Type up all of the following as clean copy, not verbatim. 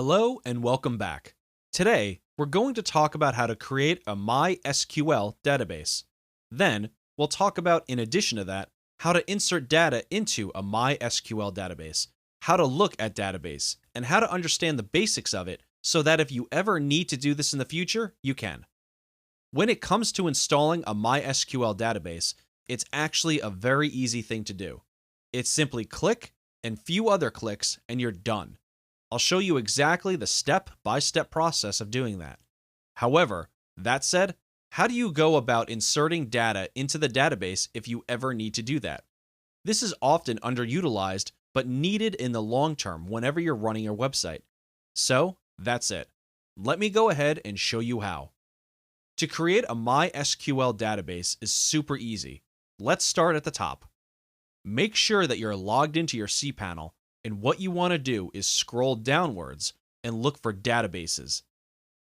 Hello and welcome back. Today, we're going to talk about how to create a MySQL database. Then, we'll talk about, in addition to that, how to insert data into a MySQL database, how to look at database, and how to understand the basics of it so that if you ever need to do this in the future, you can. When it comes to installing a MySQL database, it's actually a very easy thing to do. It's simply click and few other clicks and you're done. I'll show you exactly the step-by-step process of doing that. However, that said, how do you go about inserting data into the database if you ever need to do that? This is often underutilized, but needed in the long term whenever you're running your website. So, that's it. Let me go ahead and show you how. To create a MySQL database is super easy. Let's start at the top. Make sure that you're logged into your cPanel, and what you want to do is scroll downwards and look for databases.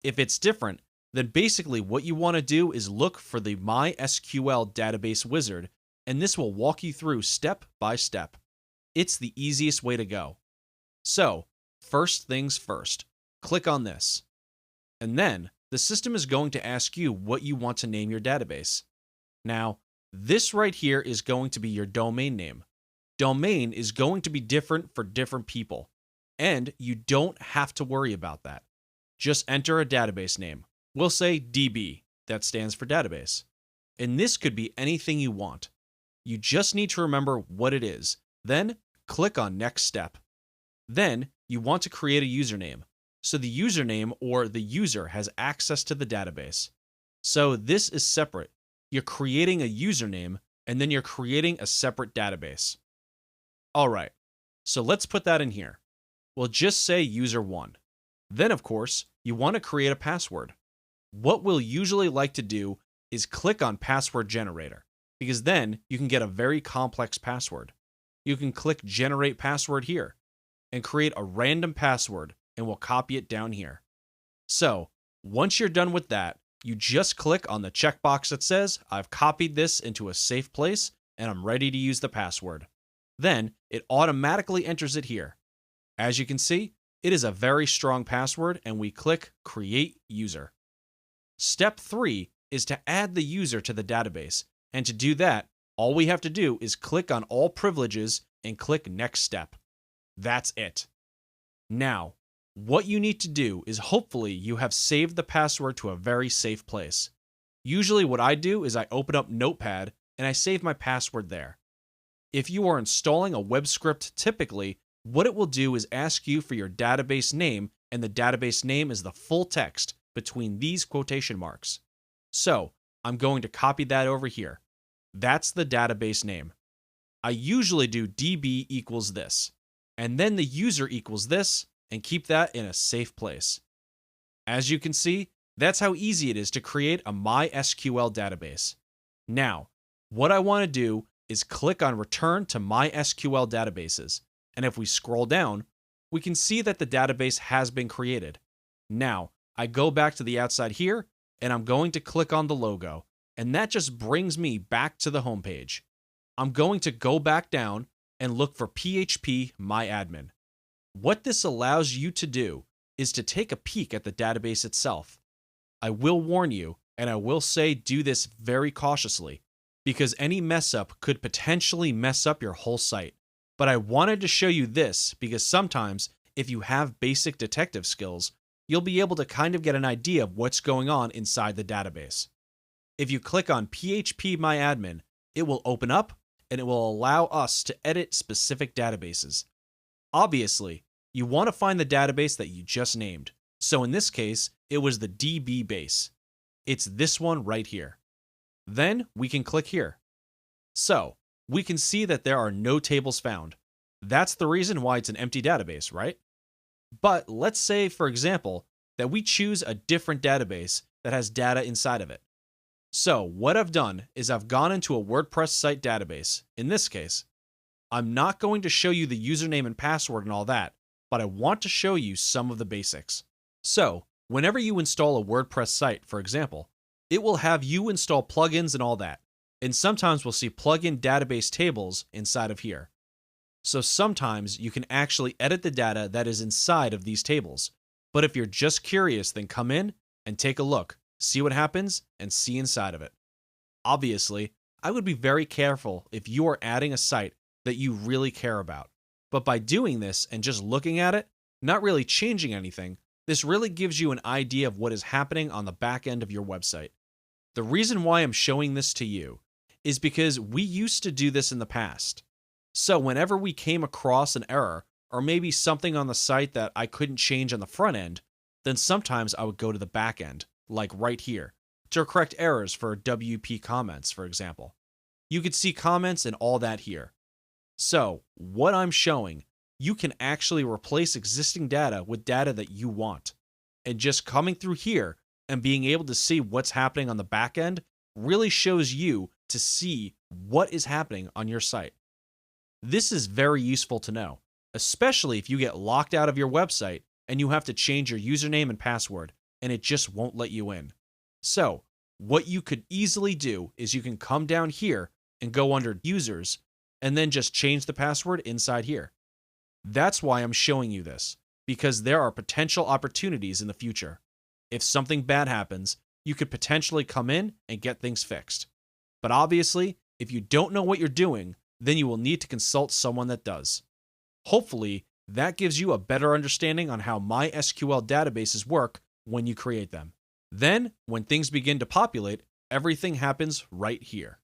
If it's different, then basically what you want to do is look for the MySQL database wizard, and this will walk you through step by step. It's the easiest way to go. So, first things first, click on this. And then, the system is going to ask you what you want to name your database. Now, this right here is going to be your domain name. Domain is going to be different for different people, and you don't have to worry about that. Just enter a database name. We'll say DB, that stands for database. And this could be anything you want. You just need to remember what it is. Then click on Next Step. Then you want to create a username. So the username or the user has access to the database. So this is separate. You're creating a username and then you're creating a separate database. All right, so let's put that in here. We'll just say user1. Then, of course, you want to create a password. What we'll usually like to do is click on Password Generator, because then you can get a very complex password. You can click Generate Password here and create a random password, and we'll copy it down here. So, once you're done with that, you just click on the checkbox that says, I've copied this into a safe place, and I'm ready to use the password. Then it automatically enters it here. As you can see, it is a very strong password and we click Create User. Step 3 is to add the user to the database, and to do that, all we have to do is click on All Privileges and click Next Step. That's it. Now, what you need to do is hopefully you have saved the password to a very safe place. Usually what I do is I open up Notepad and I save my password there. If you are installing a web script, typically, what it will do is ask you for your database name, and the database name is the full text between these quotation marks. So, I'm going to copy that over here. That's the database name. I usually do db equals this, and then the user equals this, and keep that in a safe place. As you can see, that's how easy it is to create a MySQL database. Now, what I want to do is click on Return to MySQL Databases, and if we scroll down, we can see that the database has been created. Now, I go back to the outside here, and I'm going to click on the logo, and that just brings me back to the home page. I'm going to go back down and look for PHP MyAdmin. What this allows you to do is to take a peek at the database itself. I will warn you, and I will say do this very cautiously, because any mess up could potentially mess up your whole site. But I wanted to show you this because sometimes, if you have basic detective skills, you'll be able to kind of get an idea of what's going on inside the database. If you click on PHP MyAdmin, it will open up and it will allow us to edit specific databases. Obviously, you want to find the database that you just named. So in this case, it was the DB base. It's this one right here. Then we can click here. So, we can see that there are no tables found. That's the reason why it's an empty database, right? But let's say, for example, that we choose a different database that has data inside of it. So, what I've done is I've gone into a WordPress site database. In this case, I'm not going to show you the username and password and all that, but I want to show you some of the basics. So, whenever you install a WordPress site, for example, it will have you install plugins and all that. And sometimes we'll see plugin database tables inside of here. So sometimes you can actually edit the data that is inside of these tables. But if you're just curious, then come in and take a look, see what happens, and see inside of it. Obviously, I would be very careful if you are adding a site that you really care about. But by doing this and just looking at it, not really changing anything, this really gives you an idea of what is happening on the back end of your website. The reason why I'm showing this to you is because we used to do this in the past. So whenever we came across an error, or maybe something on the site that I couldn't change on the front end, then sometimes I would go to the back end, like right here, to correct errors for WP comments, for example. You could see comments and all that here. So what I'm showing, you can actually replace existing data with data that you want. And just coming through here and being able to see what's happening on the back end really shows you to see what is happening on your site. This is very useful to know, especially if you get locked out of your website and you have to change your username and password and it just won't let you in. So what you could easily do is you can come down here and go under users and then just change the password inside here. That's why I'm showing you this, because there are potential opportunities in the future. If something bad happens, you could potentially come in and get things fixed. But obviously, if you don't know what you're doing, then you will need to consult someone that does. Hopefully, that gives you a better understanding on how MySQL databases work when you create them. Then, when things begin to populate, everything happens right here.